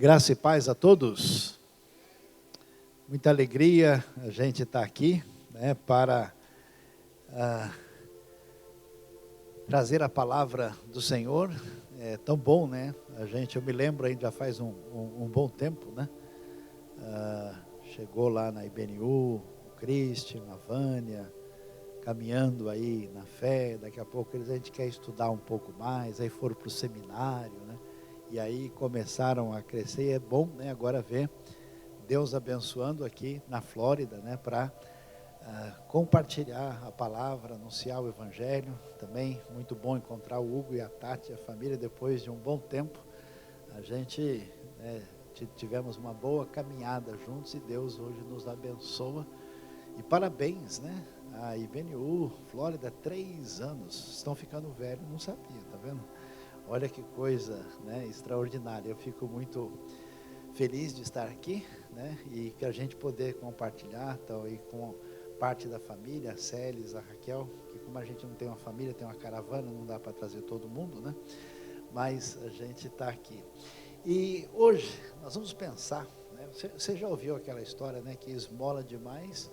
Graça e paz a todos. Muita alegria a gente estar aqui, né, para trazer a palavra do Senhor. É tão bom, né? Eu me lembro ainda já faz um bom tempo, né? Chegou lá na IBNU, o Christian, a Vânia, caminhando aí na fé. Daqui a pouco a gente quer estudar um pouco mais, aí foram para o seminário, né? E aí começaram a crescer. É bom, né, agora ver Deus abençoando aqui na Flórida, né, para compartilhar a palavra, anunciar o Evangelho. Também muito bom encontrar o Hugo e a Tati, a família, depois de um bom tempo. A gente, né, tivemos uma boa caminhada juntos e Deus hoje nos abençoa. E parabéns, né? A IBNU, Flórida, 3 anos. Estão ficando velhos, não sabia, tá vendo? Olha que coisa, né, extraordinária. Eu fico muito feliz de estar aqui, né, e que a gente poder compartilhar, então, aí com parte da família, a Célis, a Raquel, que como a gente não tem uma família, tem uma caravana, não dá para trazer todo mundo, né, mas a gente está aqui. E hoje nós vamos pensar, né, você já ouviu aquela história, né, que esmola demais,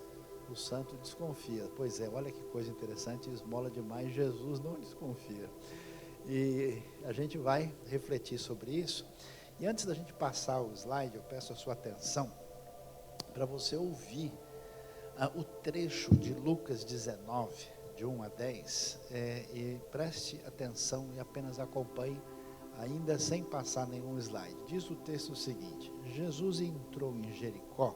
o santo desconfia. Pois é, olha que coisa interessante, esmola demais, Jesus não desconfia. E a gente vai refletir sobre isso. E antes da gente passar o slide, eu peço a sua atenção para você ouvir o trecho de Lucas 19, de 1 a 10, e preste atenção e apenas acompanhe, ainda sem passar nenhum slide. Diz o texto o seguinte: Jesus entrou em Jericó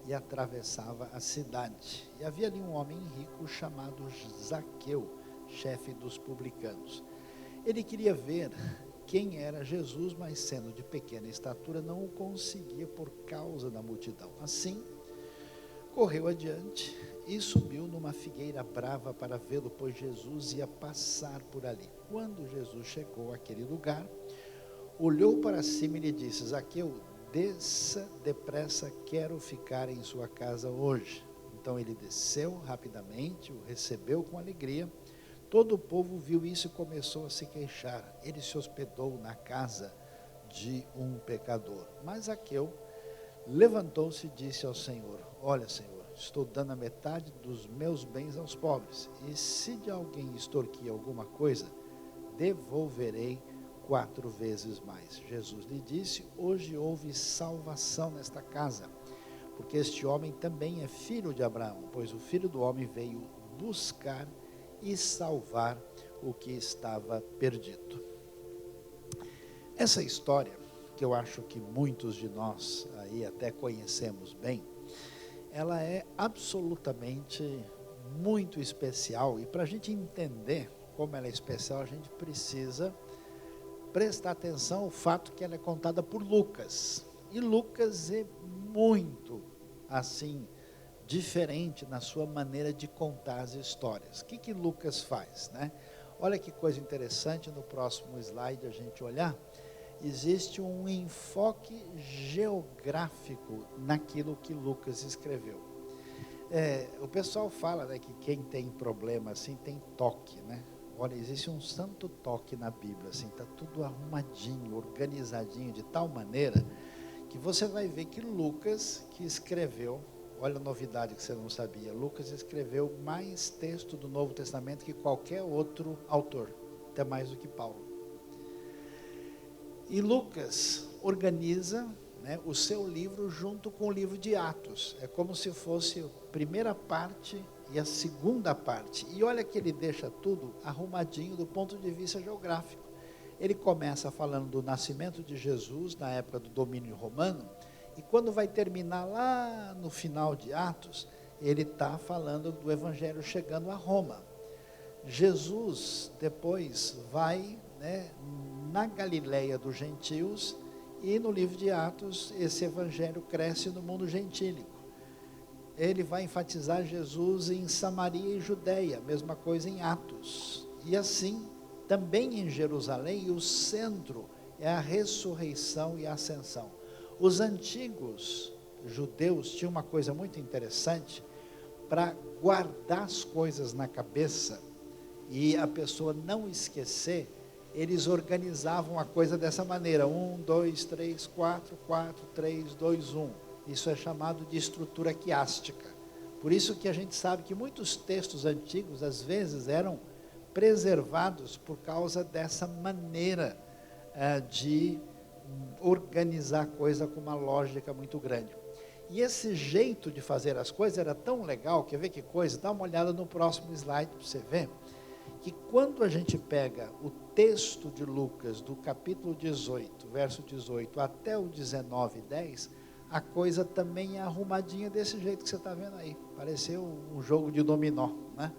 e atravessava a cidade. E havia ali um homem rico chamado Zaqueu, chefe dos publicanos. Ele queria ver quem era Jesus, mas sendo de pequena estatura, não o conseguia por causa da multidão. Assim, correu adiante e subiu numa figueira brava para vê-lo, pois Jesus ia passar por ali. Quando Jesus chegou àquele lugar, olhou para cima e lhe disse: Zaqueu, desça depressa, quero ficar em sua casa hoje. Então ele desceu rapidamente, o recebeu com alegria. Todo o povo viu isso e começou a se queixar. Ele se hospedou na casa de um pecador. Mas Zaqueu levantou-se e disse ao Senhor: Olha, Senhor, estou dando a metade dos meus bens aos pobres. E se de alguém extorquir alguma coisa, devolverei 4 vezes mais. Jesus lhe disse: Hoje houve salvação nesta casa, porque este homem também é filho de Abraão, pois o Filho do Homem veio buscar e salvar o que estava perdido. Essa história, que eu acho que muitos de nós aí até conhecemos bem, ela é absolutamente muito especial, e para a gente entender como ela é especial, a gente precisa prestar atenção ao fato que ela é contada por Lucas. E Lucas é muito assim, diferente na sua maneira de contar as histórias. O que Lucas faz, né? Olha que coisa interessante, no próximo slide a gente olhar, existe um enfoque geográfico naquilo que Lucas escreveu. O pessoal fala, né, que quem tem problema assim tem toque, né? Olha, existe um santo toque na Bíblia, assim, está tudo arrumadinho, organizadinho, de tal maneira que você vai ver que Lucas, que escreveu, olha a novidade que você não sabia, Lucas escreveu mais texto do Novo Testamento que qualquer outro autor, até mais do que Paulo. E Lucas organiza, né, o seu livro junto com o livro de Atos. É como se fosse a primeira parte e a segunda parte. E olha que ele deixa tudo arrumadinho do ponto de vista geográfico. Ele começa falando do nascimento de Jesus na época do domínio romano, e quando vai terminar lá no final de Atos, ele está falando do Evangelho chegando a Roma. Jesus depois vai, né, na Galileia dos gentios, e no livro de Atos esse Evangelho cresce no mundo gentílico. Ele vai enfatizar Jesus em Samaria e Judeia, mesma coisa em Atos. E assim, também em Jerusalém, o centro é a ressurreição e a ascensão. Os antigos judeus tinham uma coisa muito interessante para guardar as coisas na cabeça e a pessoa não esquecer. eles organizavam a coisa dessa maneira: 1, 2, 3, 4, 4, 3, 2, 1. Isso é chamado de estrutura quiástica. Por isso que a gente sabe que muitos textos antigos, às vezes, eram preservados por causa dessa maneira de organizar a coisa com uma lógica muito grande. E esse jeito de fazer as coisas era tão legal, quer ver que coisa? Dá uma olhada no próximo slide para você ver, que quando a gente pega o texto de Lucas, do capítulo 18, verso 18, até o 19:10, a coisa também é arrumadinha desse jeito que você está vendo aí. Pareceu um jogo de dominó, né?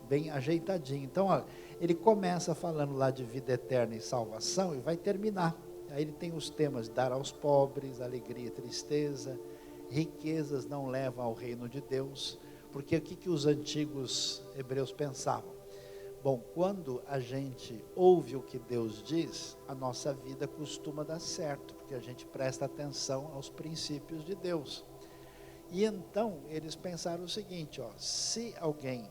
Bem ajeitadinho. Então, olha, ele começa falando lá de vida eterna e salvação e vai terminar. Aí ele tem os temas: dar aos pobres, alegria e tristeza, riquezas não levam ao reino de Deus. Porque o que os antigos hebreus pensavam? Bom, quando a gente ouve o que Deus diz, a nossa vida costuma dar certo, porque a gente presta atenção aos princípios de Deus. E então eles pensaram o seguinte, se alguém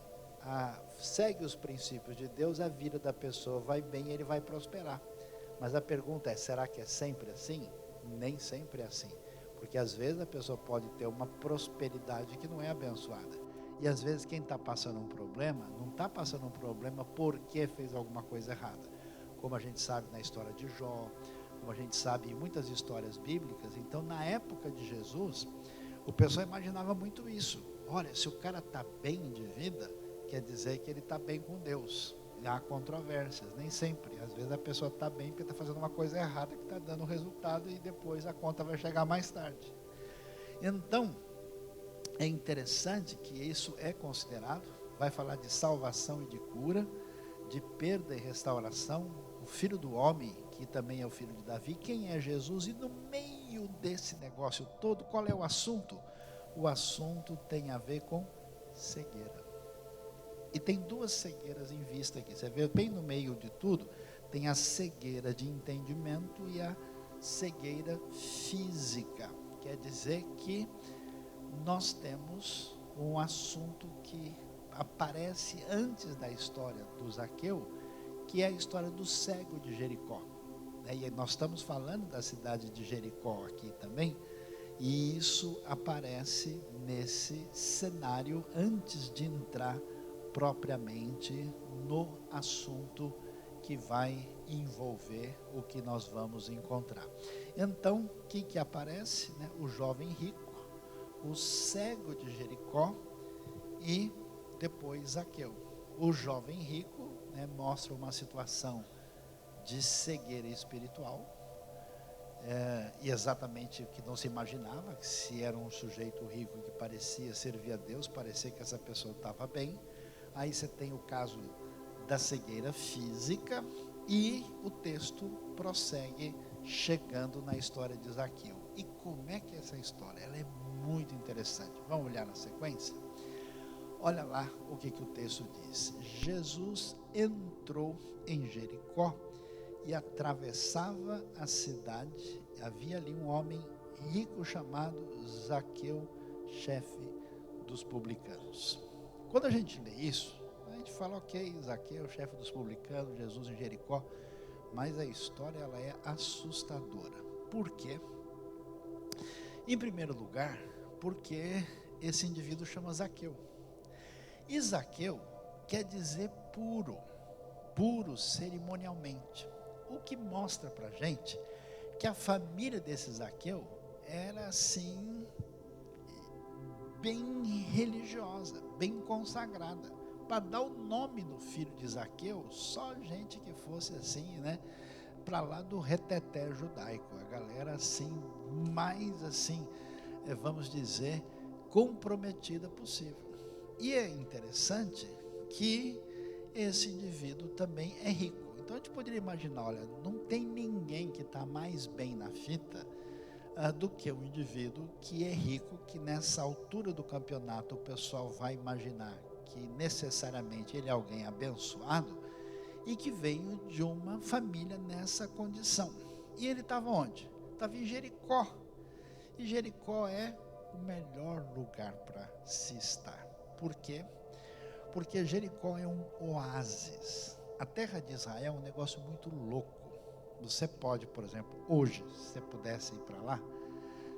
segue os princípios de Deus, a vida da pessoa vai bem e ele vai prosperar. Mas a pergunta é, será que é sempre assim? Nem sempre é assim. Porque às vezes a pessoa pode ter uma prosperidade que não é abençoada. E às vezes quem está passando um problema, não está passando um problema porque fez alguma coisa errada. Como a gente sabe na história de Jó, como a gente sabe em muitas histórias bíblicas. Então, na época de Jesus, o pessoal imaginava muito isso. Olha, se o cara está bem de vida, quer dizer que ele está bem com Deus. E há controvérsias, nem sempre. Às vezes a pessoa está bem porque está fazendo uma coisa errada que está dando resultado e depois a conta vai chegar mais tarde. Então, é interessante que isso é considerado, vai falar de salvação e de cura, de perda e restauração, o Filho do Homem, que também é o filho de Davi. Quem é Jesus? E no meio desse negócio todo, qual é o assunto? O assunto tem a ver com cegueira. E tem duas cegueiras em vista aqui. Você vê bem no meio de tudo, tem a cegueira de entendimento e a cegueira física. Quer dizer que nós temos um assunto que aparece antes da história do Zaqueu, que é a história do cego de Jericó. E nós estamos falando da cidade de Jericó aqui também, e isso aparece nesse cenário antes de entrar propriamente no assunto que vai envolver o que nós vamos encontrar. Então, o que aparece? O jovem rico, o cego de Jericó e depois Zaqueu. O jovem rico mostra uma situação de cegueira espiritual, e exatamente o que não se imaginava, que se era um sujeito rico que parecia servir a Deus, parecia que essa pessoa estava bem. Aí você tem o caso da cegueira física e o texto prossegue chegando na história de Zaqueu. E como é que é essa história? Ela é muito interessante. Vamos olhar na sequência? Olha lá o que o texto diz. Jesus entrou em Jericó e atravessava a cidade. Havia ali um homem rico chamado Zaqueu, chefe dos publicanos. Quando a gente lê isso, a gente fala, ok, Zaqueu, chefe dos publicanos, Jesus em Jericó, mas a história ela é assustadora. Por quê? Em primeiro lugar, porque esse indivíduo chama Zaqueu. E Zaqueu quer dizer puro, puro cerimonialmente. O que mostra para a gente que a família desse Zaqueu era assim, bem religiosa, bem consagrada. Para dar o nome do filho de Zaqueu, só gente que fosse assim, para lá do reteté judaico, a galera assim, mais assim, vamos dizer, comprometida possível. E é interessante que esse indivíduo também é rico. Então a gente poderia imaginar, olha, não tem ninguém que está mais bem na fita do que o indivíduo que é rico, que nessa altura do campeonato o pessoal vai imaginar que necessariamente ele é alguém abençoado e que veio de uma família nessa condição. E ele estava onde? Estava em Jericó. E Jericó é o melhor lugar para se estar. Por quê? Porque Jericó é um oásis. A terra de Israel é um negócio muito louco. Você pode, por exemplo, hoje, se você pudesse ir para lá,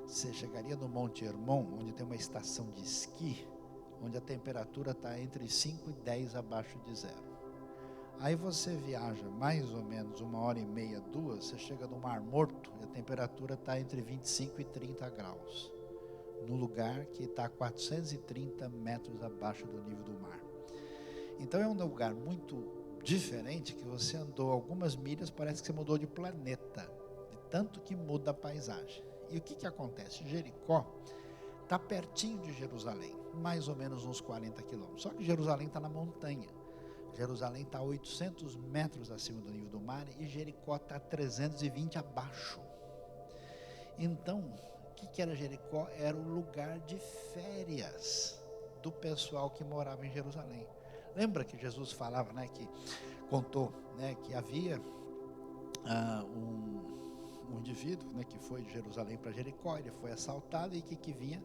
você chegaria no Monte Hermon, onde tem uma estação de esqui, onde a temperatura está entre 5 e 10 abaixo de zero. Aí você viaja mais ou menos 1h30, 2, você chega no Mar Morto e a temperatura está entre 25 e 30 graus, num lugar que está a 430 metros abaixo do nível do mar. Então é um lugar muito diferente, que você andou algumas milhas, parece que você mudou de planeta, de tanto que muda a paisagem. E o que acontece? Jericó está pertinho de Jerusalém, mais ou menos uns 40 quilômetros. Só que Jerusalém está na montanha. Jerusalém está a 800 metros acima do nível do mar e Jericó está a 320 abaixo. Então, o que era Jericó? Era o lugar de férias do pessoal que morava em Jerusalém. Lembra que Jesus falava, né, que contou, né, que havia um indivíduo, né, que foi de Jerusalém para Jericó, ele foi assaltado e que vinha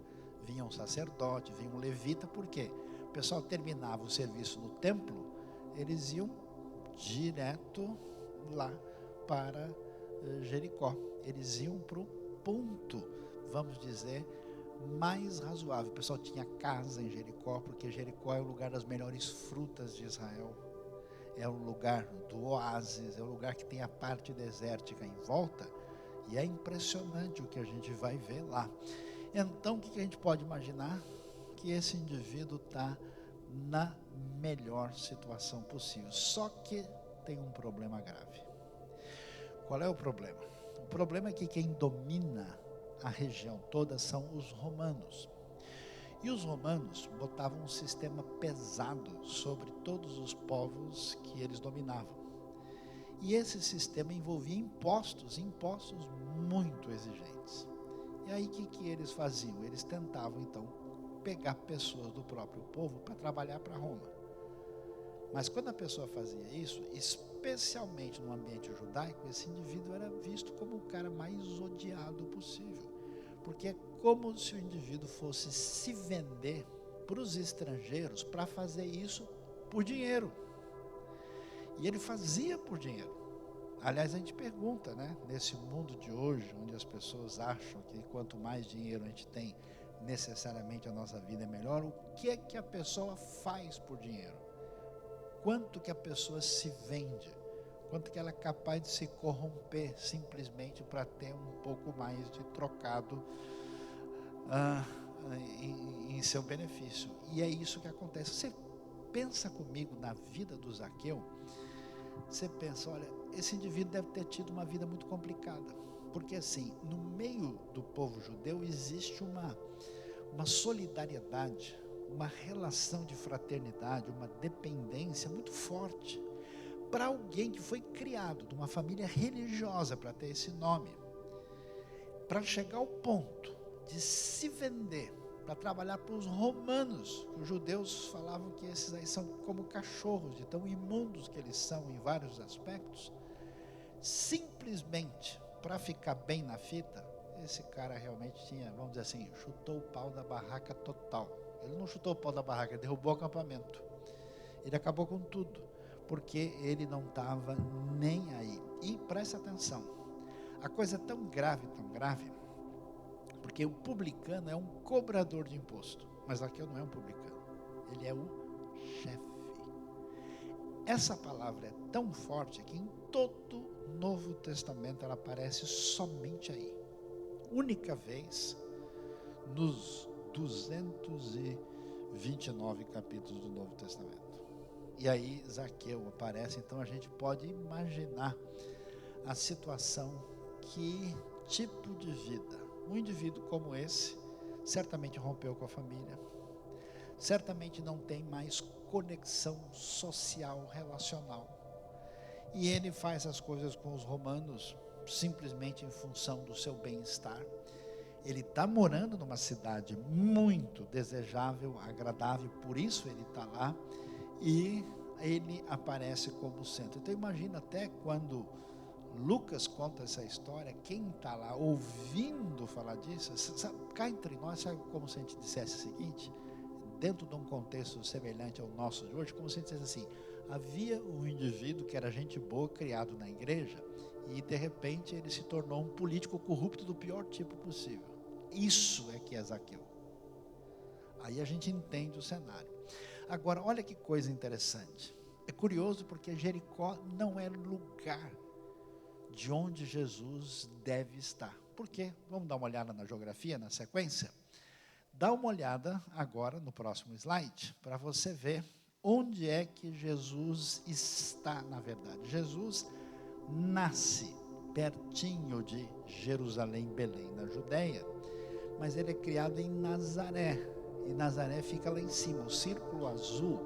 um sacerdote, vinha um levita. Por quê? O pessoal terminava o serviço no templo, eles iam direto lá para Jericó. Eles iam para o ponto, vamos dizer, mais razoável. O pessoal tinha casa em Jericó, porque Jericó é o lugar das melhores frutas de Israel. É o lugar do oásis, é o lugar que tem a parte desértica em volta. E é impressionante o que a gente vai ver lá. Então, o que a gente pode imaginar? Que esse indivíduo está na melhor situação possível. Só que tem um problema grave. Qual é o problema? O problema é que quem domina a região toda são os romanos. E os romanos botavam um sistema pesado sobre todos os povos que eles dominavam. E esse sistema envolvia impostos muito exigentes. E aí o que eles faziam? Eles tentavam então pegar pessoas do próprio povo para trabalhar para Roma. Mas quando a pessoa fazia isso, especialmente no ambiente judaico, esse indivíduo era visto como o cara mais odiado possível. Porque é como se o indivíduo fosse se vender para os estrangeiros para fazer isso por dinheiro. E ele fazia por dinheiro. Aliás, a gente pergunta, né? Nesse mundo de hoje, onde as pessoas acham que quanto mais dinheiro a gente tem, necessariamente a nossa vida é melhor, o que é que a pessoa faz por dinheiro? Quanto que a pessoa se vende? Quanto que ela é capaz de se corromper simplesmente para ter um pouco mais de trocado em seu benefício? E é isso que acontece. Você pensa comigo na vida do Zaqueu, você pensa, olha, esse indivíduo deve ter tido uma vida muito complicada, porque assim, no meio do povo judeu existe uma solidariedade, uma relação de fraternidade, uma dependência muito forte. Para alguém que foi criado de uma família religiosa para ter esse nome, para chegar ao ponto de se vender para trabalhar para os romanos, que os judeus falavam que esses aí são como cachorros, de tão imundos que eles são em vários aspectos, simplesmente para ficar bem na fita, esse cara realmente tinha, vamos dizer assim, chutou o pau da barraca total. Ele não chutou o pau da barraca, ele derrubou o acampamento. Ele acabou com tudo, porque ele não estava nem aí. E presta atenção, a coisa é tão grave, porque o publicano é um cobrador de imposto, mas Zaqueu não é um publicano, ele é o chefe. Essa palavra é tão forte que em todo o Novo Testamento ela aparece somente aí. Única vez nos 229 capítulos do Novo Testamento. E aí Zaqueu aparece, então a gente pode imaginar a situação, que tipo de vida. Um indivíduo como esse, certamente rompeu com a família, certamente não tem mais conexão social, relacional. E ele faz as coisas com os romanos simplesmente em função do seu bem-estar. Ele está morando numa cidade muito desejável, agradável, por isso ele está lá, e ele aparece como centro. Então imagina, até quando Lucas conta essa história, quem está lá ouvindo falar disso, sabe, cá entre nós, sabe como se a gente dissesse o seguinte: dentro de um contexto semelhante ao nosso de hoje, como se dissesse assim, havia um indivíduo que era gente boa, criado na igreja, e de repente ele se tornou um político corrupto do pior tipo possível. Isso é que é Zaqueu. Aí a gente entende o cenário. Agora, olha que coisa interessante. É curioso porque Jericó não é lugar de onde Jesus deve estar. Por quê? Vamos dar uma olhada na geografia, na sequência? Dá uma olhada agora no próximo slide, para você ver onde é que Jesus está, na verdade. Jesus nasce pertinho de Jerusalém, Belém, na Judéia, mas ele é criado em Nazaré, e Nazaré fica lá em cima. O círculo azul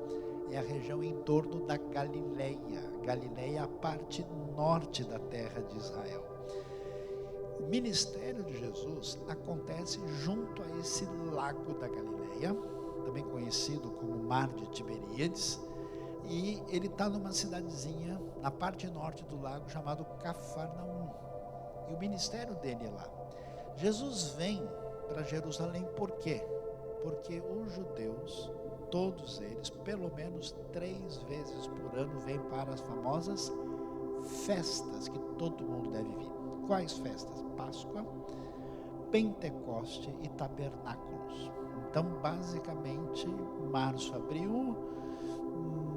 é a região em torno da Galileia. Galileia é a parte norte da terra de Israel. O ministério de Jesus acontece junto a esse lago da Galileia, também conhecido como Mar de Tiberíades, e ele está numa cidadezinha na parte norte do lago chamado Cafarnaum, e o ministério dele é lá. Jesus vem para Jerusalém por quê? Porque os judeus, todos eles, pelo menos 3 vezes por ano, vêm para as famosas festas que todo mundo deve vir. Quais festas? Páscoa, Pentecoste e Tabernáculos. Então, basicamente, março, abril,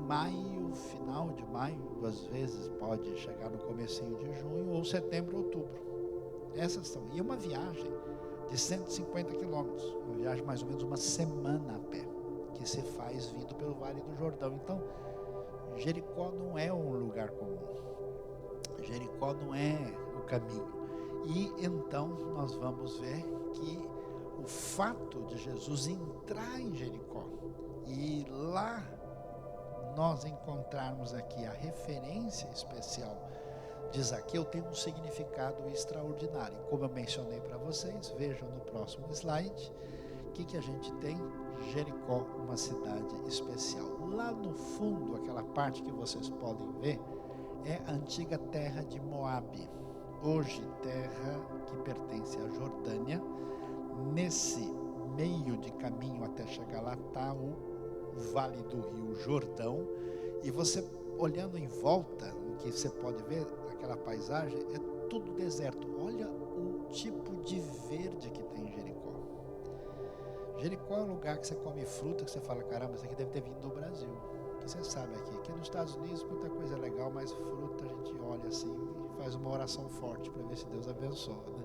maio, final de maio, às vezes pode chegar no comecinho de junho, ou setembro, outubro. Essas são. E uma viagem de 150 quilômetros, uma viagem mais ou menos uma semana a pé, que se faz vindo pelo Vale do Jordão. Então, Jericó não é um lugar comum. Jericó não é o caminho. E então nós vamos ver que o fato de Jesus entrar em Jericó e lá nós encontrarmos aqui a referência especial de Zaqueu tem um significado extraordinário. Como eu mencionei para vocês, vejam no próximo slide, o que a gente tem? Jericó, uma cidade especial. Lá no fundo, aquela parte que vocês podem ver, é a antiga terra de Moabe, hoje terra que pertence à Jordânia. Nesse meio de caminho até chegar lá está o Vale do Rio Jordão, e você olhando em volta, o que você pode ver, aquela paisagem, é tudo deserto. Olha o tipo de verde que tem em Jericó. Jericó é um lugar que você come fruta, que você fala, caramba, isso aqui deve ter vindo do Brasil. Que você sabe aqui nos Estados Unidos muita coisa legal, mas fruta a gente olha assim e faz uma oração forte para ver se Deus abençoa, né?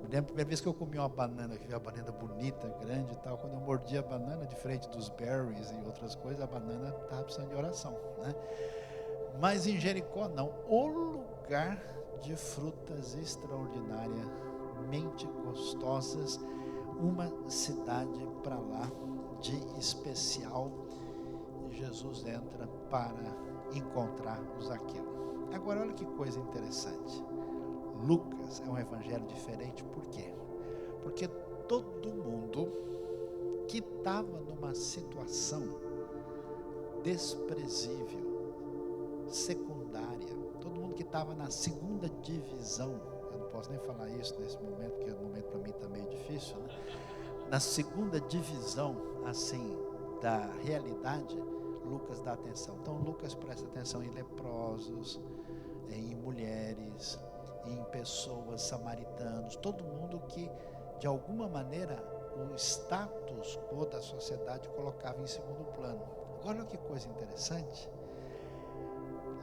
Me lembro a primeira vez que eu comi uma banana, que vi uma banana bonita, grande e tal, quando eu mordi a banana, diferente dos berries e outras coisas, a banana estava precisando de oração, né? Mas em Jericó não, o lugar de frutas extraordinariamente gostosas, uma cidade para lá de especial. Jesus entra para encontrar o Zaqueu. Agora olha que coisa interessante. Lucas é um evangelho diferente, por quê? Porque todo mundo que estava numa situação desprezível, secundária, todo mundo que estava na segunda divisão, eu não posso nem falar isso nesse momento, porque o momento para mim está meio difícil, né? Na segunda divisão, assim, da realidade, Lucas dá atenção. Então Lucas presta atenção em leprosos, em mulheres, em pessoas, samaritanos, todo mundo que de alguma maneira o status quo da sociedade colocava em segundo plano. Agora olha que coisa interessante,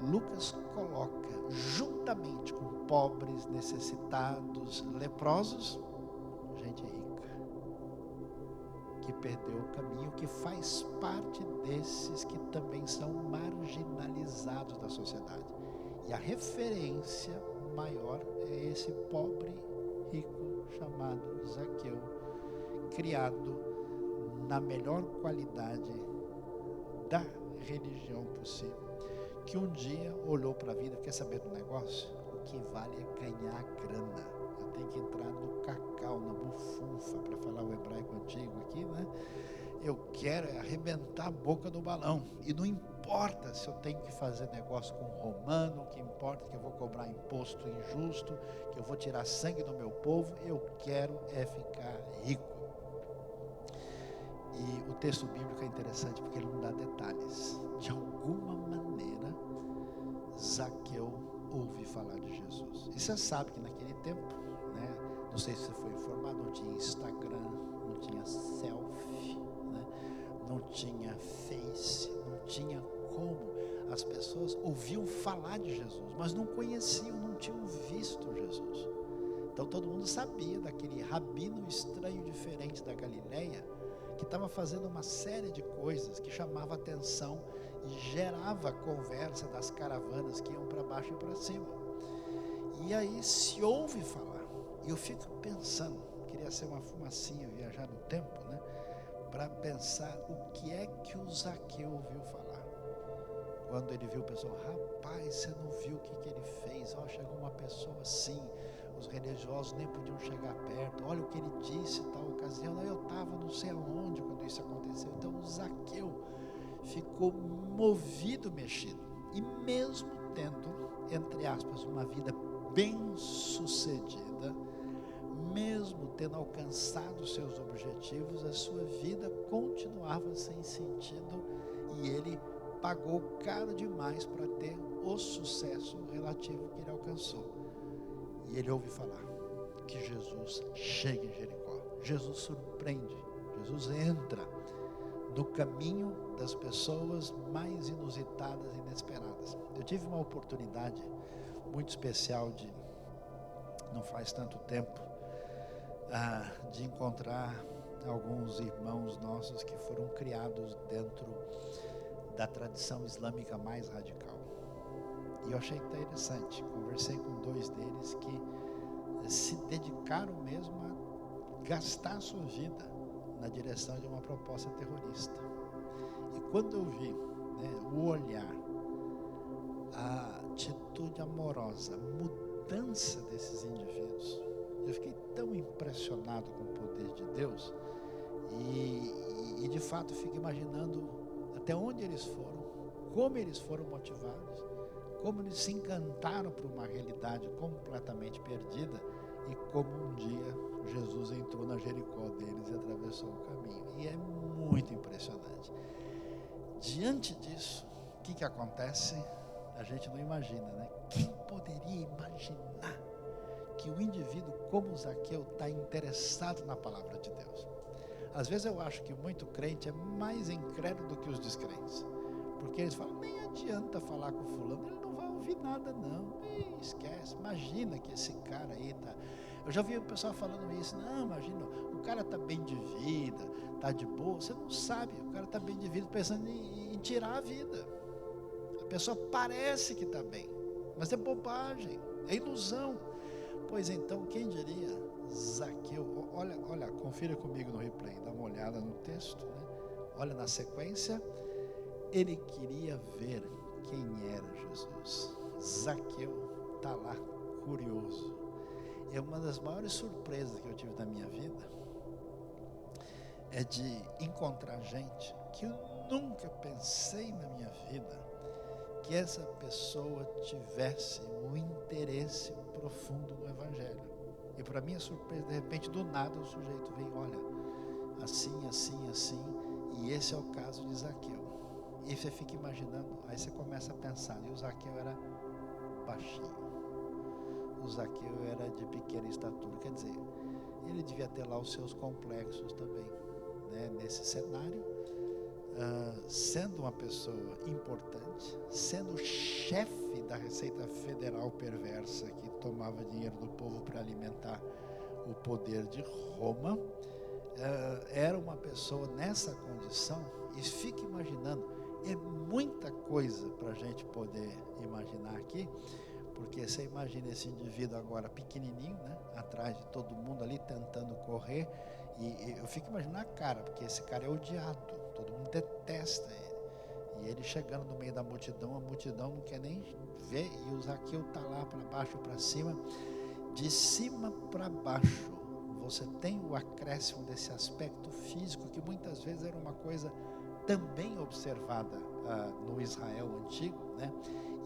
Lucas coloca juntamente com pobres, necessitados, leprosos, gente rica, que perdeu o caminho, que faz parte desses que também são marginalizados da sociedade. E a referência maior é esse pobre rico chamado Zaqueu, criado na melhor qualidade da religião possível, que um dia olhou para a vida, quer saber do negócio? O que vale é ganhar grana. Eu tenho que entrar no cacau, na bufunfa, para falar o hebraico antigo aqui, né? Eu quero arrebentar a boca do balão. E não importa se eu tenho que fazer negócio com um romano, o que importa é que eu vou cobrar imposto injusto, que eu vou tirar sangue do meu povo, eu quero é ficar rico. E o texto bíblico é interessante porque ele não dá detalhes. De alguma maneira, Zaqueu ouve falar de Jesus. E você sabe que naquele tempo, né, não sei se você foi informado, não tinha Instagram, não tinha selfie, né, não tinha Face, não tinha como. As pessoas ouviam falar de Jesus, mas não conheciam, não tinham visto Jesus. Então todo mundo sabia daquele rabino estranho, diferente da Galileia, que estava fazendo uma série de coisas que chamava atenção e gerava conversa das caravanas que iam para baixo e para cima. E aí se ouve falar, e eu fico pensando, queria ser uma fumacinha, viajar no tempo, né, para pensar o que é que o Zaqueu ouviu falar. Quando ele viu o pessoal, rapaz, você não viu o que ele fez? Ó, chegou uma pessoa assim, os religiosos nem podiam chegar perto, olha o que ele disse em tal ocasião, eu estava não sei aonde quando isso aconteceu. Então o Zaqueu ficou movido, mexido, e mesmo tendo, entre aspas, uma vida bem sucedida, mesmo tendo alcançado seus objetivos, a sua vida continuava sem sentido, e ele pagou caro demais para ter o sucesso relativo que ele alcançou. E ele ouve falar que Jesus chega em Jericó. Jesus surpreende, Jesus entra no caminho das pessoas mais inusitadas e inesperadas. Eu tive uma oportunidade muito especial de, não faz tanto tempo, de encontrar alguns irmãos nossos que foram criados dentro da tradição islâmica mais radical. E eu achei interessante, conversei com 2 deles que se dedicaram mesmo a gastar sua vida na direção de uma proposta terrorista. E quando eu vi, né, o olhar, a atitude amorosa, a mudança desses indivíduos, eu fiquei tão impressionado com o poder de Deus e de fato fico imaginando até onde eles foram, como eles foram motivados, como eles se encantaram por uma realidade completamente perdida e como um dia Jesus entrou na Jericó deles e atravessou o caminho. E é muito impressionante. Diante disso, o que acontece? A gente não imagina, né? Quem poderia imaginar que o indivíduo como Zaqueu está interessado na palavra de Deus? Às vezes eu acho que muito crente é mais incrédulo do que os descrentes, porque eles falam, nem adianta falar com fulano, ele não vai ouvir nada não, esquece, imagina que esse cara aí tá... Eu já vi o pessoal falando isso, não, imagina, o cara tá bem de vida, tá de boa, você não sabe, o cara tá bem de vida pensando em tirar a vida. A pessoa parece que tá bem, mas é bobagem, é ilusão. Pois então, quem diria, Zaqueu, olha, confira comigo no replay, dá uma olhada no texto, né? Olha na sequência, ele queria ver quem era Jesus. Zaqueu está lá, curioso. É uma das maiores surpresas que eu tive na minha vida, é de encontrar gente que eu nunca pensei na minha vida que essa pessoa tivesse um interesse profundo no Evangelho. E para minha surpresa, de repente, do nada, o sujeito vem, olha, assim, assim, assim, e esse é o caso de Zaqueu. E você fica imaginando, aí você começa a pensar, e o Zaqueu era baixinho, o Zaqueu era de pequena estatura, quer dizer, ele devia ter lá os seus complexos também, né, nesse cenário, sendo uma pessoa importante, sendo chefe da Receita Federal perversa que tomava dinheiro do povo para alimentar o poder de Roma, era uma pessoa nessa condição, e fica imaginando, é muita coisa para a gente poder imaginar aqui, porque você imagina esse indivíduo agora pequenininho, né, atrás de todo mundo ali tentando correr, e eu fico imaginando a cara, porque esse cara é odiado, todo mundo detesta ele, e ele chegando no meio da multidão, a multidão não quer nem ver, e o Zaqueu está lá para baixo e para cima, de cima para baixo, você tem o acréscimo desse aspecto físico, que muitas vezes era uma coisa também observada no Israel antigo, né?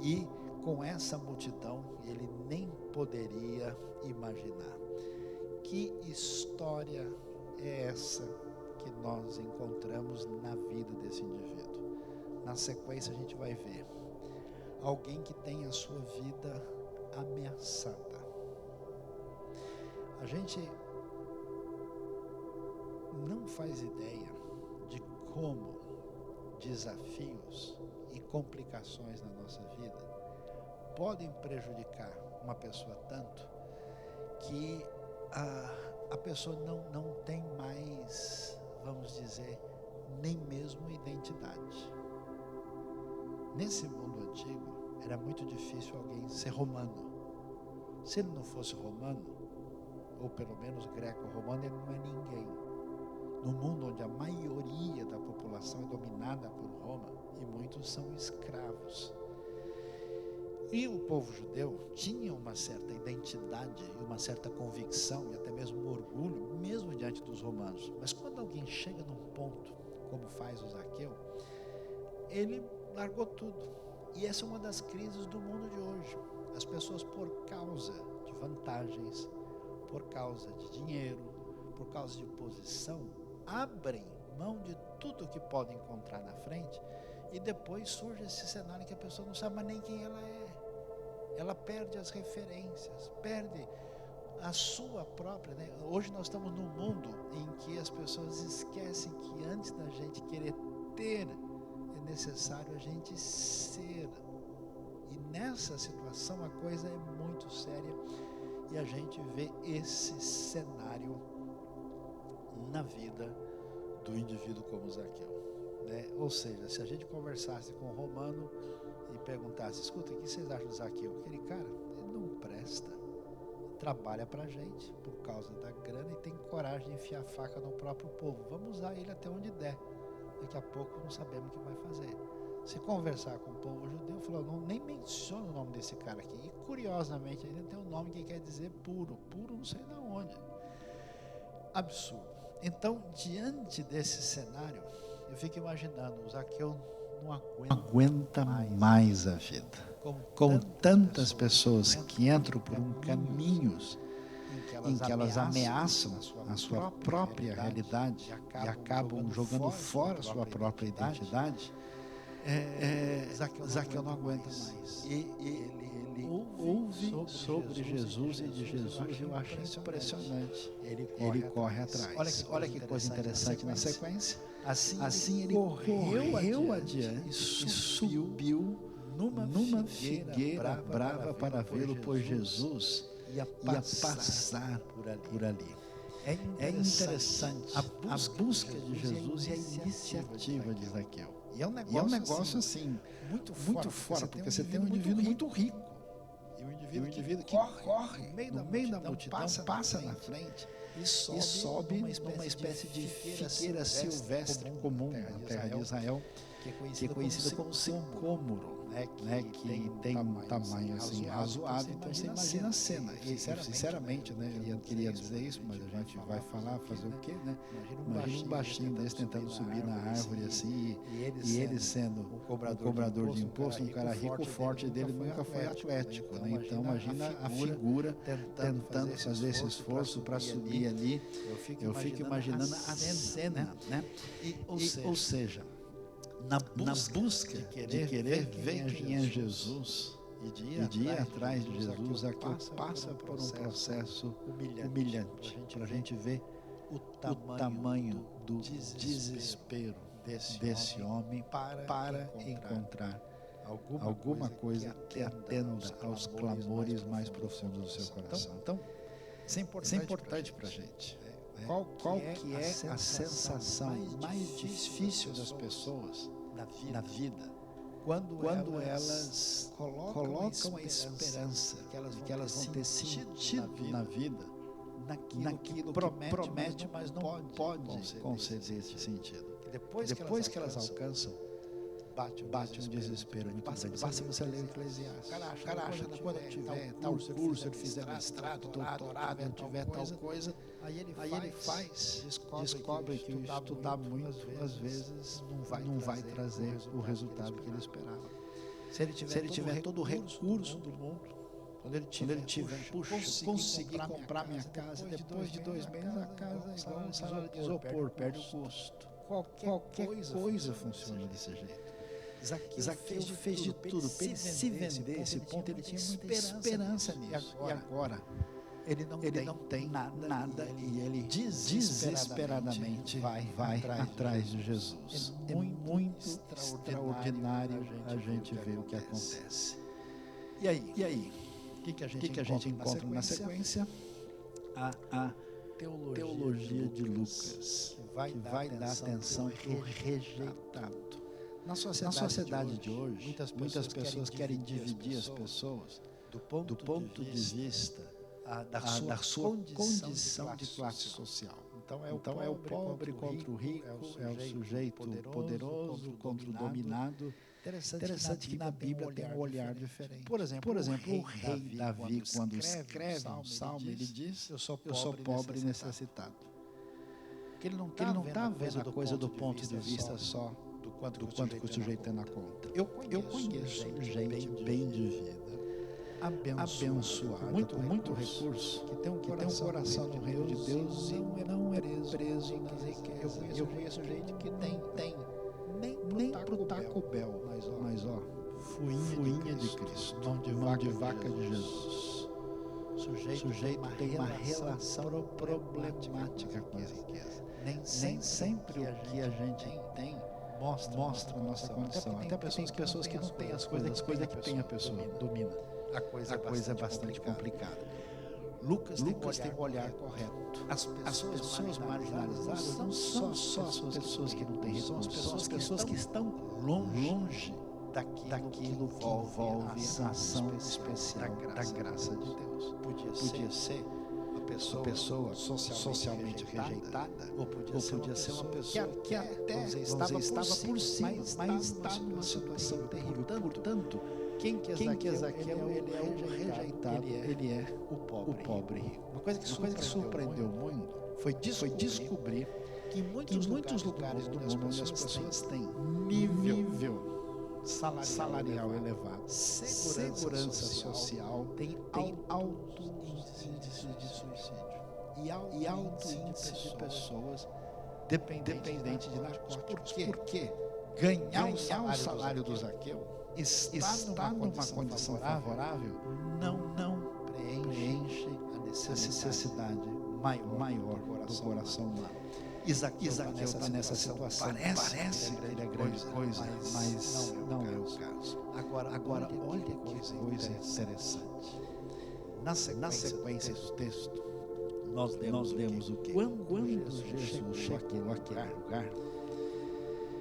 E com essa multidão ele nem poderia imaginar. Que história é essa que nós encontramos na vida desse indivíduo. Na sequência a gente vai ver alguém que tem a sua vida ameaçada. A gente não faz ideia de como desafios e complicações na nossa vida podem prejudicar uma pessoa tanto que a pessoa não tem mais, vamos dizer, nem mesmo identidade. Nesse mundo antigo era muito difícil alguém ser romano. Se ele não fosse romano, ou pelo menos greco-romano, ele não é ninguém. No mundo onde a maioria da população é dominada por Roma e muitos são escravos. E o povo judeu tinha uma certa identidade e uma certa convicção e até mesmo um orgulho, mesmo diante dos romanos. Mas quando alguém chega num ponto, como faz o Zaqueu, ele largou tudo. E essa é uma das crises do mundo de hoje. As pessoas, por causa de vantagens, por causa de dinheiro, por causa de posição, abrem mão de tudo que podem encontrar na frente e depois surge esse cenário que a pessoa não sabe mais nem quem ela é. Ela perde as referências, perde a sua própria, né? Hoje nós estamos num mundo em que as pessoas esquecem que antes da gente querer ter, é necessário a gente ser. E nessa situação a coisa é muito séria e a gente vê esse cenário na vida do indivíduo como Zaqueu, né? Ou seja, se a gente conversasse com um romano e perguntasse, escuta, o que vocês acham do Zaqueu? Aquele cara, ele não presta, trabalha pra gente por causa da grana e tem coragem de enfiar a faca no próprio povo. Vamos usar ele até onde der. Daqui a pouco não sabemos o que vai fazer. Se conversar com o povo judeu, falou, não, nem menciona o nome desse cara aqui. E curiosamente ainda tem um nome que quer dizer puro. Puro não sei de onde. Absurdo. Então, diante desse cenário, eu fico imaginando, o Zaqueu não aguenta mais a vida. Como tantas pessoas que entram por um caminho em que elas ameaçam a sua própria realidade e acabam jogando fora a sua própria identidade, Zaqueu não aguenta mais. E ele ouve sobre Jesus e de Jesus, eu acho impressionante. Ele corre atrás. Olha que coisa interessante na sequência. Assim ele correu adiante e subiu numa figueira brava para vê-lo, pois Jesus ia passar por ali. É interessante a busca de Jesus e a iniciativa de Zaqueu. E é um negócio assim, muito fora, porque você tem um indivíduo muito rico. E um indivíduo que corre no meio da multidão, passa na frente e sobe numa espécie de figueira silvestre comum na terra de Israel, que é conhecida como sicômoro, né, que tem um tamanho assim razoável. Então você imagina a cena. E sinceramente, né, eu não queria dizer isso, mas a gente vai fazer o quê, né? Imagina um baixinho desse tentando subir na árvore assim, e ele sendo um cobrador de imposto, um cara rico, forte dele nunca foi atlético, né? Então imagina a figura tentando fazer esse esforço para subir ali. Eu fico imaginando a cena, né? Ou seja, na busca de querer ver quem é Jesus e de ir atrás de Jesus, Zaqueu passa por um processo humilhante para a gente ver o tamanho do desespero desse homem para encontrar alguma coisa que atenda aos clamores mais profundos do seu coração. Então, isso é importante para a gente. Qual que é a sensação mais difícil das pessoas na vida quando elas colocam a esperança de que elas vão ter sentido na vida naquilo que promete, mas não pode conceder esse sentido? Depois que elas alcançam, bate um desespero muito grande. Basta você ler o Eclesiastes. O cara acha que quando tiver tal curso, ele fizer mestrado, doutorado, ele tiver tal coisa, aí ele faz, descobre que estudar muito, às vezes, não vai trazer o resultado que ele esperava. Se ele tiver todo o recurso do mundo, Quando ele tiver, consegui comprar minha casa, depois de 2 meses a casa é igual um salário de isopor, perde o custo. Qualquer coisa funciona desse jeito. Zaqueu fez de tudo para ele se vender esse ponto, ele tinha muita esperança nisso. E agora ele não tem nada e ele desesperadamente vai atrás de Jesus. É muito extraordinário a gente ver o que acontece. E aí? O que a gente encontra na sequência? A teologia de Lucas, que vai dar atenção para o rejeitado. Na sociedade de hoje, muitas pessoas querem dividir as pessoas do ponto de vista da sua condição de classe social. Então é o pobre contra o rico, é o sujeito poderoso contra o dominado. Interessante que na Bíblia tem um olhar diferente. Por exemplo, o rei Davi, quando escreve um salmo, ele diz: eu sou pobre e necessitado. Porque ele não está vendo a coisa do ponto de vista só do quanto que o sujeito tem na conta. Eu conheço gente bem de vida, abençoada, com muito recurso, que tem um coração no reino de Deus e não é preso nas riquezas. Eu conheço gente que tem nem pro Taco Bell, mas fuinha de Cristo, mão de vaca de Jesus. O sujeito tem uma relação problemática com a riqueza. Nem sempre o que a gente tem mostra a nossa condição. Até pessoas que não têm as coisas que tem a pessoa domina. A coisa é bastante complicada. Lucas tem um olhar correto. As pessoas marginalizadas não são só as pessoas que não têm recursos, são as pessoas que estão longe daquilo que envolve a ação especial da graça de Deus. Podia ser a pessoa socialmente rejeitada, ou podia ser uma pessoa que até estava por cima, mas está numa situação terrível. Portanto, quem que é Zaqueu? Ele é o rejeitado, ele é o pobre rico. Uma coisa que surpreendeu muito foi descobrir que em muitos lugares do mundo onde as pessoas têm nível salarial elevado, segurança social, tem alto índice de suicídio e alto índice de pessoas dependentes de narcóticos. Por quê? Ganhar o salário do Zaqueu está numa condição favorável, não preenche a necessidade maior do coração humano. Zaqueu está nessa situação. Parece que ele é grande coisa, mas não é o caso. Agora olha que coisa interessante. Na sequência do texto, nós lemos o quê? Quando Jesus chegou àquele lugar,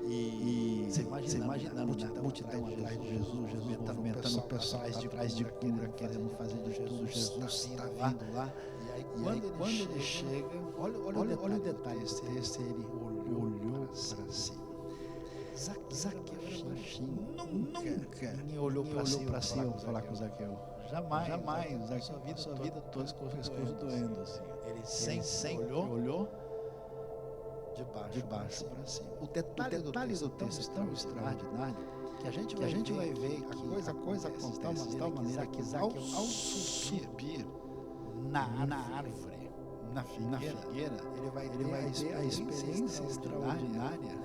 e você imaginando a multidão atrás de Jesus movimentando o pessoal atrás de cura, querendo fazer de tudo. Jesus está vindo lá. E aí quando ele chega, olha o detalhe desse texto, ele olhou para cima. Zaqueu era baixinho. Nunca ninguém olhou para cima para falar com Zaqueu. Jamais. Zaqueu, sua vida toda com as coisas doendo assim. Ele sempre olhou de baixo para cima. O detalhe do texto é tão extraordinário que a gente vai ver que a coisa acontece de tal maneira que Zaqueu, ao subir na árvore, na figueira, ele vai ter a experiência extraordinária,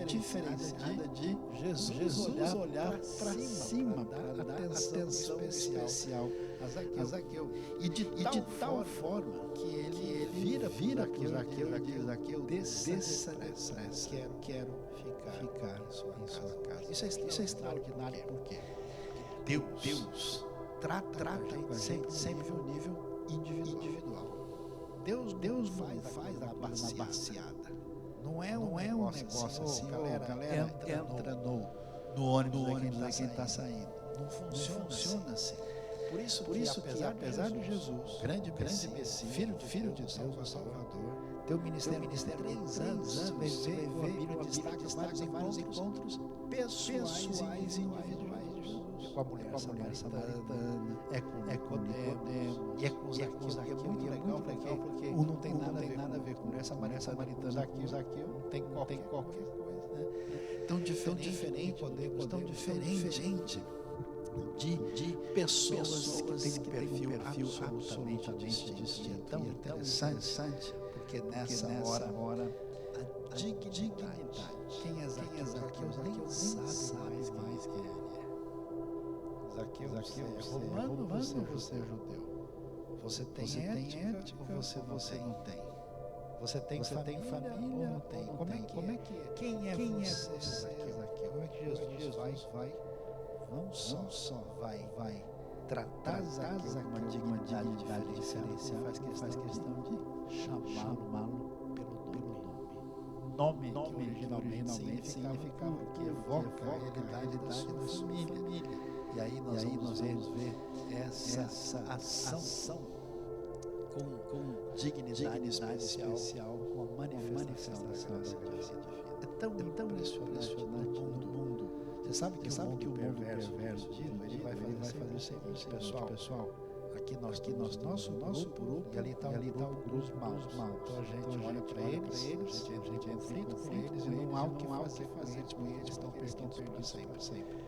diferenciada de Jesus olhar para cima, para dar atenção especial a Zaqueu. E de tal forma que ele vira para Zaqueu, desça, quero ficar em sua casa. Isso é extraordinário porque Deus trata a gente sempre no nível individual. Deus não faz a baciada. Não é um negócio assim, galera entra no ônibus aí quem está saindo. Não funciona assim. Por isso que apesar de Jesus, grande Messias, filho de Deus, Salvador, teu ministério 3 anos, vai ver a Bíblia destaca vários encontros pessoais e individuais de Jesus. É com a mulher samaritana, é com Nicodemo, e é com Zaqueu. É muito legal porque não tem nada a ver com mulher samaritana. Zaqueu não tem qualquer coisa, né? Tão diferente, de pessoas que têm um perfil absolutamente distinto. É tão interessante, porque nessa hora a dignidade. Quem é Zaqueu? Nem sabe mais quem ele é. Zaqueu, você é romano, você é judeu. Você tem ética ou você não tem? Você tem família ou não tem? Como é que é? Quem é você, Zaqueu? Como é que Jesus vai? Não só vai tratar Zaqueu com uma dignidade diferenciada, faz questão de chamá-lo pelo nome. Nome que originalmente significava que evoca a realidade da sua família. E aí nós vamos ver essa ação com dignidade especial, com a manifestação da graça divina. É tão impressionante no mundo. Você sabe que o mundo perverso ele vai fazer o seguinte, pessoal. Aqui nós temos nosso grupo e ali está o grupo dos maus. Então a gente olha para eles, a gente entra em conflito com eles e não há o que fazer com eles, porque eles estão perdidos para sempre.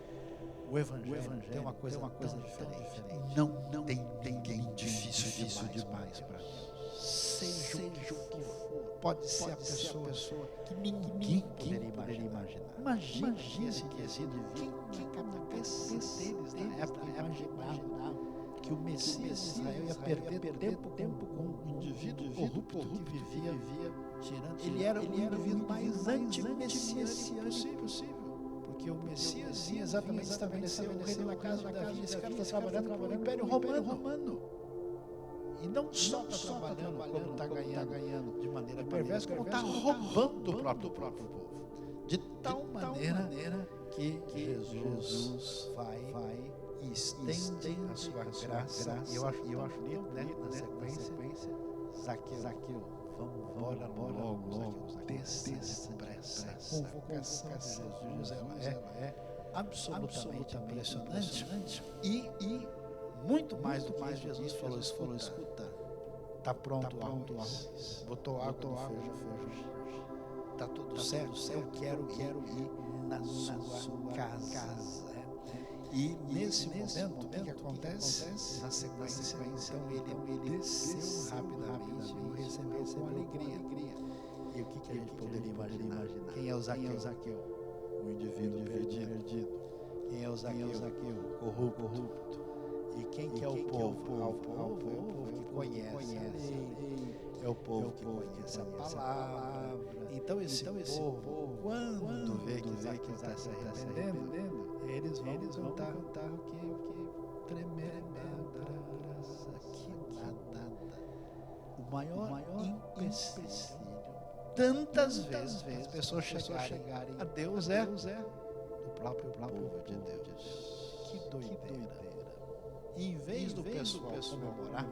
O Evangelho tem uma coisa tão diferente. Não tem ninguém difícil demais para Deus. Seja o que for. Pode ser a pessoa que ninguém poderia imaginar. Imagina esse quesito. Quem na cabeça deles na época imaginava que o Messias de Israel ia perder tempo com um indivíduo corrupto que vivia tirando. Ele era o indivíduo mais anti-messiânico possível. Porque o Messias ia exatamente estabelecer o reino na casa de Davi. Esse cara está trabalhando para o Império Romano. E não só está trabalhando como está ganhando de maneira perversa, como está roubando o próprio povo. De tal maneira que Jesus vai e estende a sua graça. E eu acho lindo, na sequência, Zaqueu. Vamos embora logo. Desce depressa. A convocação de Jesus ela é absolutamente impressionante. E muito mais do que Jesus falou, escuta, está pronto o arroz, botou água no feijão, está tudo certo, eu quero ir na sua casa. E nesse momento, o que acontece? Na sequência, então ele desceu rapidamente e o recebeu com alegria. E o que a gente poderia imaginar? Quem é o Zaqueu? O indivíduo perdido. Quem é o Zaqueu? Corrupto. E quem que é o povo? O povo que conhece a lei. É o povo que conhece a palavra. Então esse povo, quando vê que está se arrependendo, eles vão cantar que tremenda graça, que nada. O maior empecilho. Tantas vezes as pessoas chegarem a Deus é do próprio povo de Deus. Que doideira. E em vez do pessoal comemorar,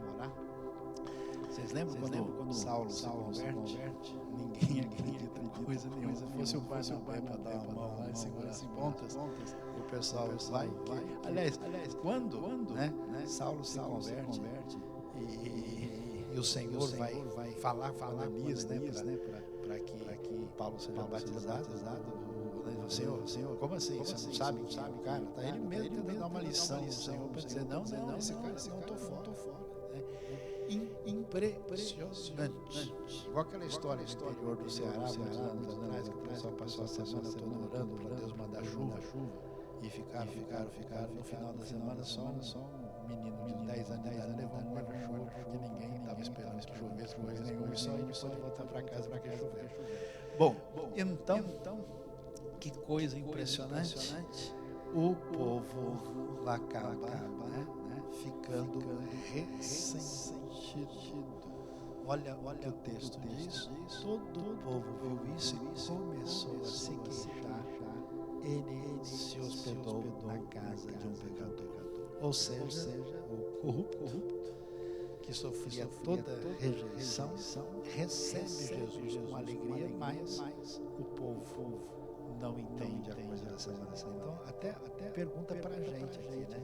vocês lembram quando Saulo se converte? Ninguém acredita em coisa nenhuma. Se fosse o pai para dar uma mão lá e segurar as pontas, o pessoal vai. Aliás, quando Saulo se converte e o Senhor vai falar com Ananias, para que Paulo seja batizado. Senhor, como assim? Você não sabe quem é o cara? Tá ele mesmo tentando dar uma lição ao Senhor para dizer, não, esse cara, não estou fora. Impressionante. Igual aquela história do interior do Ceará, muitos anos atrás, que o pessoal passou a semana toda orando para Deus mandar chuva. E ficaram. No final da semana, só um menino de 10 anos levou um guarda-chuva, porque ninguém estava esperando que chovesse coisa nenhuma. E só ele pôde voltar para casa para que chovesse. Bom, então, que coisa impressionante. O povo lá acaba ficando ressentido. Olha o texto diz, todo o povo viu isso e começou a se queixar. Ele se hospedou na casa de um pecador. Ou seja, o corrupto, que sofria toda rejeição, recebe Jesus com alegria, mas o povo não entende a coisa dessa maneira. Então, até pergunta para a gente aqui, né?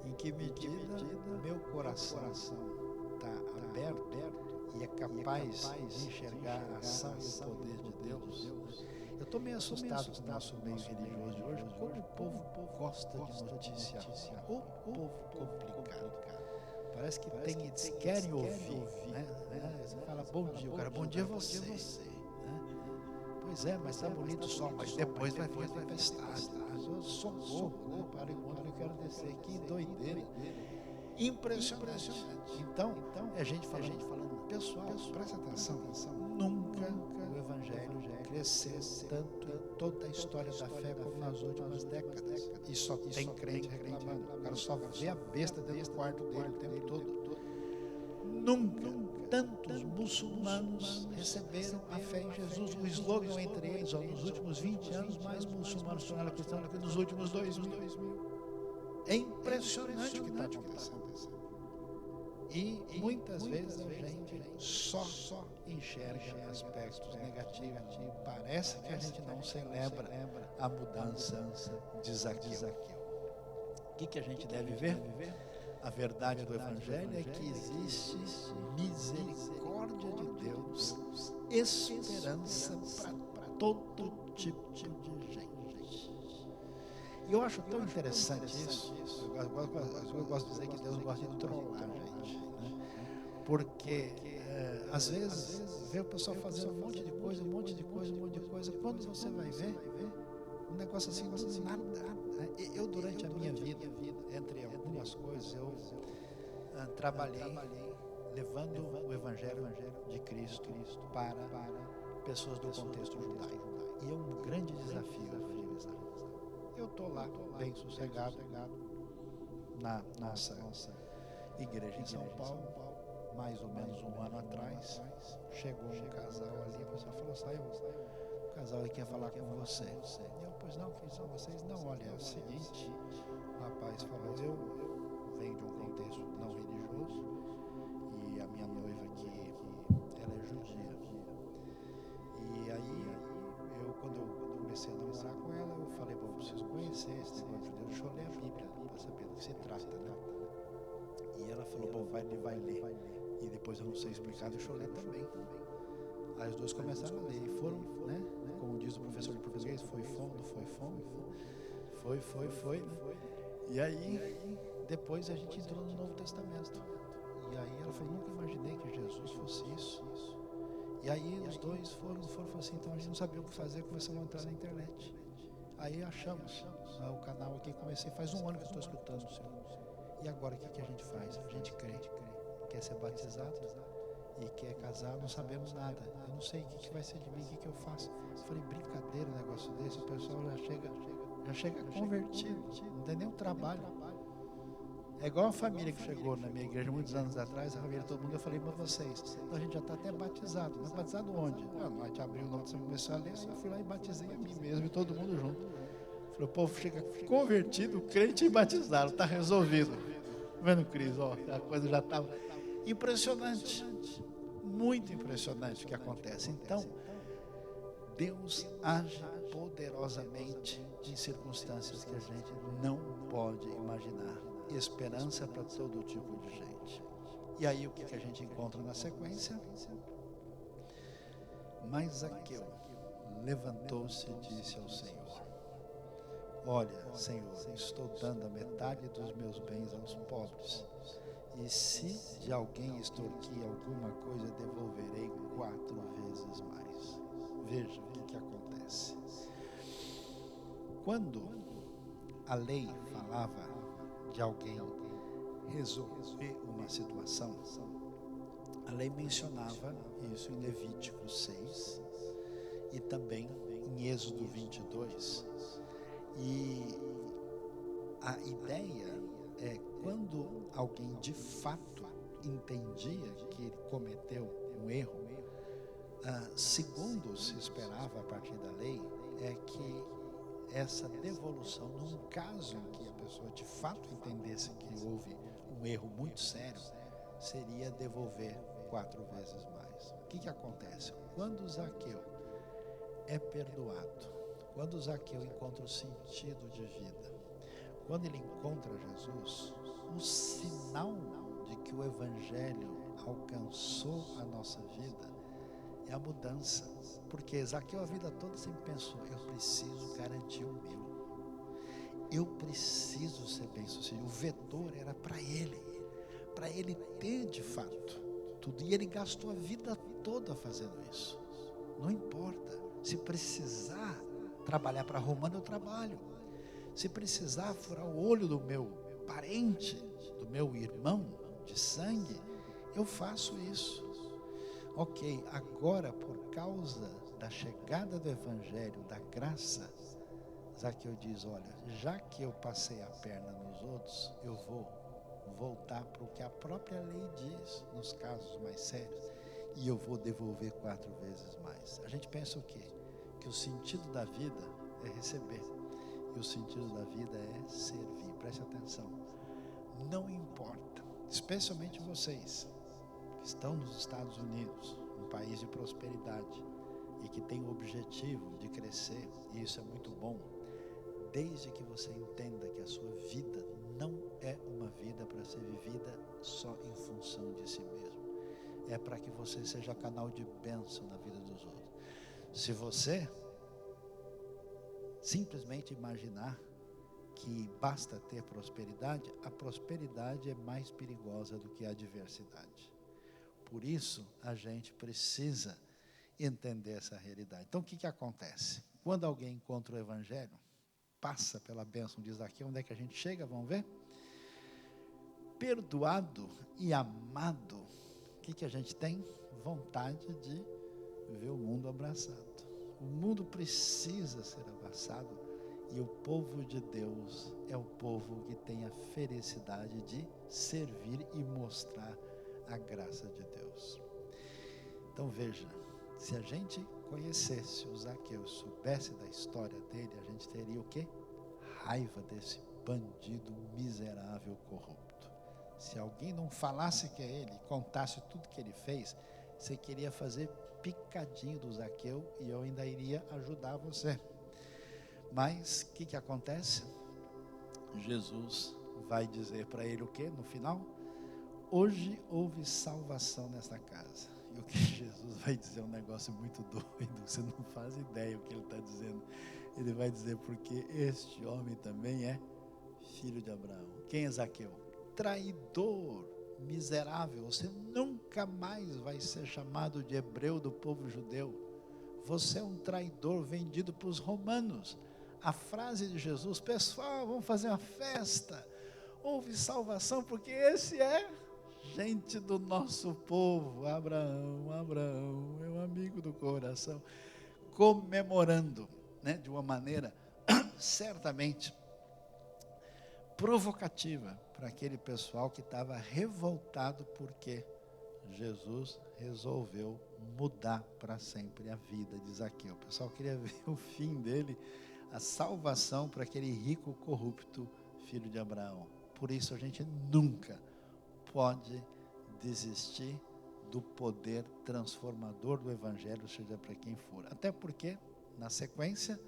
Em que medida meu coração está aberto e é capaz de enxergar a ação e o poder de Deus? Eu estou meio assustado com o nosso meio religioso de hoje, como o povo gosta de notícia, o povo complicado. Parece que eles querem ouvir, né? Você fala bom dia, o cara, bom dia você. Né? Pois é, mas está bonito o sol, mas depois vai vir a tempestade. Socorro, né? Para o mundo que eu quero descer, que doideira. Impressionante. Então, é gente falando, pessoal, presta atenção, nunca o Evangelho cresceu tanto em toda a história da fé como nas últimas décadas. E só tem crente reclamando. O cara só vê a besta dentro do quarto dele o tempo todo. Nunca tantos muçulmanos receberam a fé em Jesus. O slogan entre eles, nos últimos 20 anos, mais muçulmanos tornaram cristãos do que nos últimos 2000. É impressionante o que está acontecendo. E muitas vezes a gente só enxerga aspectos negativos. Parece que a gente não celebra a mudança de Zaqueu. O que a gente deve ver? A verdade do Evangelho é que existe misericórdia de Deus, esperança para todo tipo de gente. E eu acho tão interessante isso. Eu gosto de dizer que Deus gosta de trollar a gente, né? Porque às vezes vê o pessoal fazendo um monte de coisa. Quando você vai ver um negócio assim, nada. Eu durante a minha vida, entre algumas coisas, eu trabalhei levando o Evangelho de Cristo para pessoas do contexto judaico. E é um grande desafio evangelizar. Eu estou lá, bem sossegado, na nossa igreja em São Paulo, mais ou menos um ano atrás. Chegou um casal ali, o pessoal falou, saiu, o casal aí quer falar com você. E eu, pois não, quem são vocês? Não, olha, é o seguinte, o rapaz falou, eu venho de um contexto não religioso, e a minha noiva aqui, ela é judia. E aí, quando eu comecei a namorar com ela, eu falei, bom, eu preciso conhecer esse negócio de Deus, deixa eu ler a Bíblia, para saber do que se trata, né? E ela falou, bom, vai ler. E depois eu não sei explicar, deixa eu ler também. Aí os dois começaram a ler e foram, né? Como diz o professor de português, foi fundo, foi, né? E aí, depois a gente entrou no Novo Testamento. E aí ela falou, nunca imaginei que Jesus fosse isso. E aí os dois foram assim, então a gente não sabia o que fazer, começamos a entrar na internet. Aí achamos o canal aqui, comecei, faz um ano que eu estou escutando o Senhor. E agora o que a gente faz? A gente crê, quer ser batizado e quer casar, não sabemos nada. Eu não sei o que vai ser de mim, o que eu faço. Eu falei, brincadeira um negócio desse, o pessoal já chega convertido, não tem nenhum trabalho. É igual a família que chegou na minha igreja muitos anos atrás, a família, todo mundo, eu falei para vocês, então a gente já está até batizado. Mas batizado onde? A gente abriu o nome, você começou a ler, aí eu fui lá e batizei a mim mesmo e todo mundo junto. Falei, o povo chega convertido, crente e batizado, está resolvido. Vendo, Cris, a coisa já estava impressionante, muito impressionante o que acontece. Então, Deus age poderosamente em circunstâncias que a gente não pode imaginar. Esperança para todo tipo de gente. E aí o que a gente encontra na sequência? Mas Zaqueu levantou-se e disse ao Senhor, olha, Senhor, estou dando a metade dos meus bens aos pobres, e se de alguém extorquir alguma coisa, devolverei 4 vezes mais. Veja o que acontece. Quando a lei falava de alguém resolver uma situação, a lei mencionava isso em Levítico 6 e também em Êxodo 22. E a ideia é quando alguém de fato entendia que ele cometeu um erro, segundo se esperava a partir da lei, é que essa devolução, num caso em que a pessoa de fato entendesse que houve um erro muito sério, seria devolver 4 vezes mais. O que acontece? Quando Zaqueu é perdoado, quando Zaqueu encontra o sentido de vida, quando ele encontra Jesus, o sinal de que o Evangelho alcançou a nossa vida é a mudança. Porque Zaqueu a vida toda sempre pensou: eu preciso garantir o meu. Eu preciso ser bem sucedido. O vetor era para ele ter de fato tudo. E ele gastou a vida toda fazendo isso. Não importa, se precisar trabalhar para Romano, eu trabalho. Se precisar furar o olho do meu parente, do meu irmão de sangue, eu faço isso. Ok, agora por causa da chegada do Evangelho, da graça, Zaqueu diz: olha, já que eu passei a perna nos outros, eu vou voltar para o que a própria lei diz, nos casos mais sérios, e eu vou devolver 4 vezes mais. A gente pensa o quê? Que o sentido da vida é receber, e o sentido da vida é servir. Preste atenção, não importa, especialmente vocês que estão nos Estados Unidos, um país de prosperidade, e que tem o objetivo de crescer, e isso é muito bom, desde que você entenda que a sua vida não é uma vida para ser vivida só em função de si mesmo. É para que você seja canal de bênção na vida dos outros. Se você simplesmente imaginar que basta ter prosperidade, a prosperidade é mais perigosa do que a adversidade. Por isso, a gente precisa entender essa realidade. Então, o que acontece? Quando alguém encontra o Evangelho, passa pela bênção de Zaqueu, onde é que a gente chega? Vamos ver? Perdoado e amado, o que a gente tem? Vontade de ver o mundo abraçado. O mundo precisa ser abraçado, e o povo de Deus é o povo que tem a felicidade de servir e mostrar a graça de Deus. Então veja, se a gente conhecesse o Zaqueu, soubesse da história dele, a gente teria o quê? Raiva desse bandido miserável, corrupto. Se alguém não falasse que é ele, contasse tudo que ele fez, você queria fazer picadinho do Zaqueu, e eu ainda iria ajudar você. Mas o que acontece? Jesus vai dizer para ele o quê? No final, hoje houve salvação nesta casa. E o que Jesus vai dizer é um negócio muito doido, você não faz ideia o que ele está dizendo. Ele vai dizer: porque este homem também é filho de Abraão. Quem é Zaqueu? Traidor, miserável. Você nunca mais vai ser chamado de hebreu do povo judeu. Você é um traidor vendido para os romanos. A frase de Jesus: pessoal, vamos fazer uma festa, houve salvação, porque esse é gente do nosso povo, Abraão, meu amigo do coração, comemorando, né, de uma maneira certamente provocativa para aquele pessoal que estava revoltado porque Jesus resolveu mudar para sempre a vida de Zaqueu. O pessoal queria ver o fim dele, a salvação para aquele rico corrupto filho de Abraão. Por isso a gente nunca pode desistir do poder transformador do Evangelho, seja para quem for. Até porque, na sequência,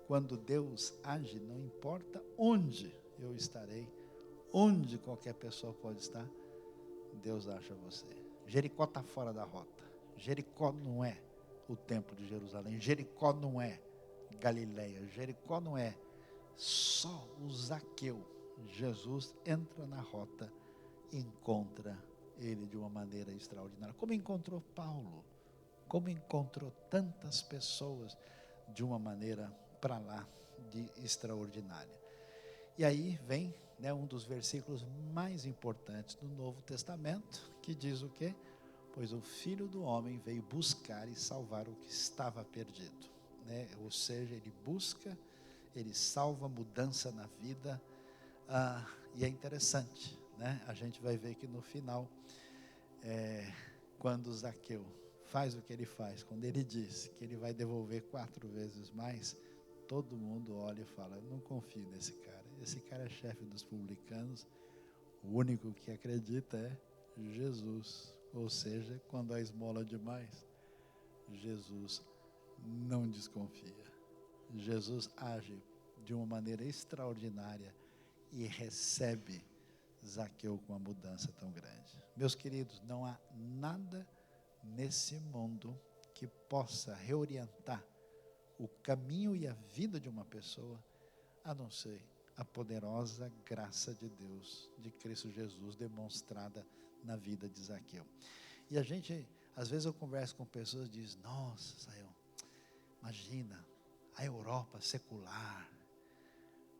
quando Deus age, não importa onde eu estarei, onde qualquer pessoa pode estar, Deus acha você. Jericó está fora da rota. Jericó não é o templo de Jerusalém. Jericó não é Galileia. Jericó não é só o Zaqueu. Jesus entra na rota, encontra ele de uma maneira extraordinária. Como encontrou Paulo, como encontrou tantas pessoas de uma maneira para lá de extraordinária. E aí vem, né, um dos versículos mais importantes do Novo Testamento, que diz o quê? Pois o Filho do Homem veio buscar e salvar o que estava perdido, né? Ou seja, ele busca, ele salva, mudança na vida. E é interessante, né? A gente vai ver que no final, quando Zaqueu faz o que ele faz, quando ele diz que ele vai devolver 4 vezes mais, todo mundo olha e fala: eu não confio nesse cara. Esse cara é chefe dos publicanos, o único que acredita é Jesus. Ou seja, quando há esmola demais, Jesus não desconfia. Jesus age de uma maneira extraordinária e recebe Zaqueu com uma mudança tão grande. Meus queridos, não há nada nesse mundo que possa reorientar o caminho e a vida de uma pessoa, a não ser a poderosa graça de Deus, de Cristo Jesus, demonstrada na vida de Zaqueu. E a gente, às vezes eu converso com pessoas e diz: nossa, Sayão, imagina, a Europa secular,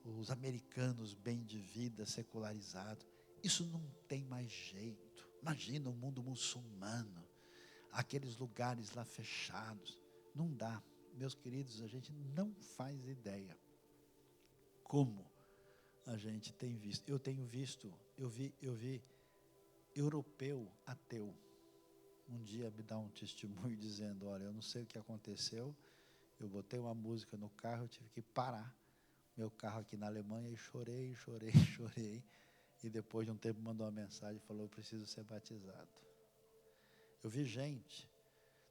os americanos bem de vida, secularizado, isso não tem mais jeito. Imagina o mundo muçulmano, aqueles lugares lá fechados, não dá. Meus queridos, a gente não faz ideia como a gente tem visto. Eu tenho visto, eu vi europeu ateu um dia me dar um testemunho dizendo: olha, eu não sei o que aconteceu, eu botei uma música no carro, eu tive que parar meu carro aqui na Alemanha e chorei, e depois de um tempo mandou uma mensagem e falou: eu preciso ser batizado. Eu vi gente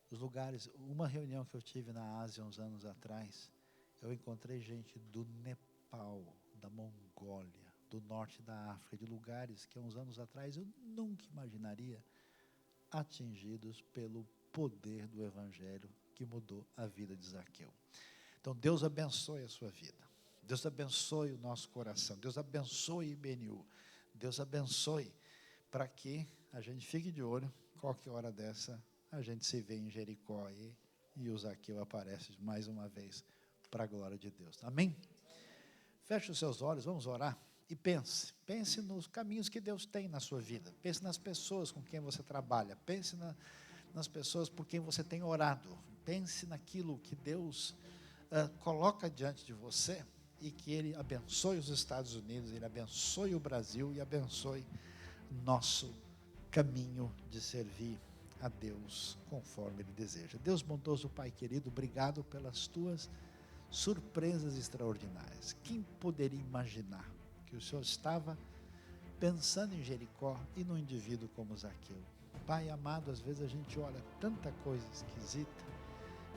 dos lugares, uma reunião que eu tive na Ásia uns anos atrás, eu encontrei gente do Nepal, da Mongólia, do norte da África, de lugares que há uns anos atrás eu nunca imaginaria, atingidos pelo poder do Evangelho que mudou a vida de Zaqueu. Então Deus abençoe a sua vida, Deus abençoe o nosso coração, Deus abençoe IBNU, Deus abençoe para que a gente fique de olho, qualquer hora dessa a gente se vê em Jericó e o Zaqueu aparece mais uma vez para a glória de Deus. Amém? Feche os seus olhos, vamos orar e pense nos caminhos que Deus tem na sua vida, pense nas pessoas com quem você trabalha, pense nas pessoas por quem você tem orado, pense naquilo que Deus coloca diante de você e que Ele abençoe os Estados Unidos, Ele abençoe o Brasil e abençoe nosso caminho de servir a Deus conforme Ele deseja. Deus bondoso, Pai querido, obrigado pelas Tuas surpresas extraordinárias. Quem poderia imaginar que o Senhor estava pensando em Jericó e num indivíduo como Zaqueu? Pai amado, às vezes a gente olha tanta coisa esquisita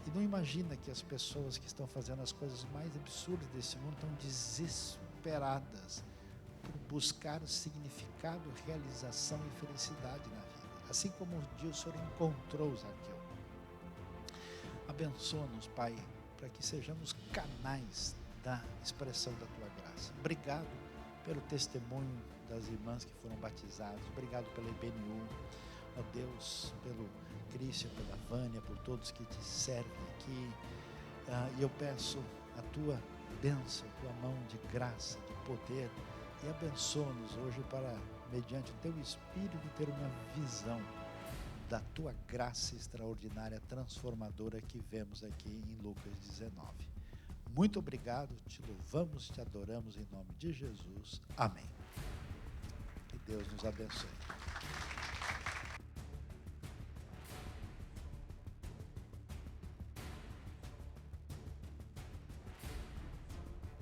e não imagina que as pessoas que estão fazendo as coisas mais absurdas desse mundo estão desesperadas por buscar o significado, realização e felicidade na vida. Assim como um dia o Senhor encontrou Zaqueu. Abençoa-nos, Pai, para que sejamos canais da expressão da Tua graça. Obrigado pelo testemunho das irmãs que foram batizadas. Obrigado pela IBNU. Ó Deus, pelo Cristian, pela Vânia, por todos que te servem aqui. E eu peço a Tua bênção, a Tua mão de graça, de poder. E abençoa-nos hoje para, mediante o Teu Espírito, ter uma visão da Tua graça extraordinária, transformadora que vemos aqui em Lucas 19. Muito obrigado, te louvamos, te adoramos em nome de Jesus. Amém. Que Deus nos abençoe.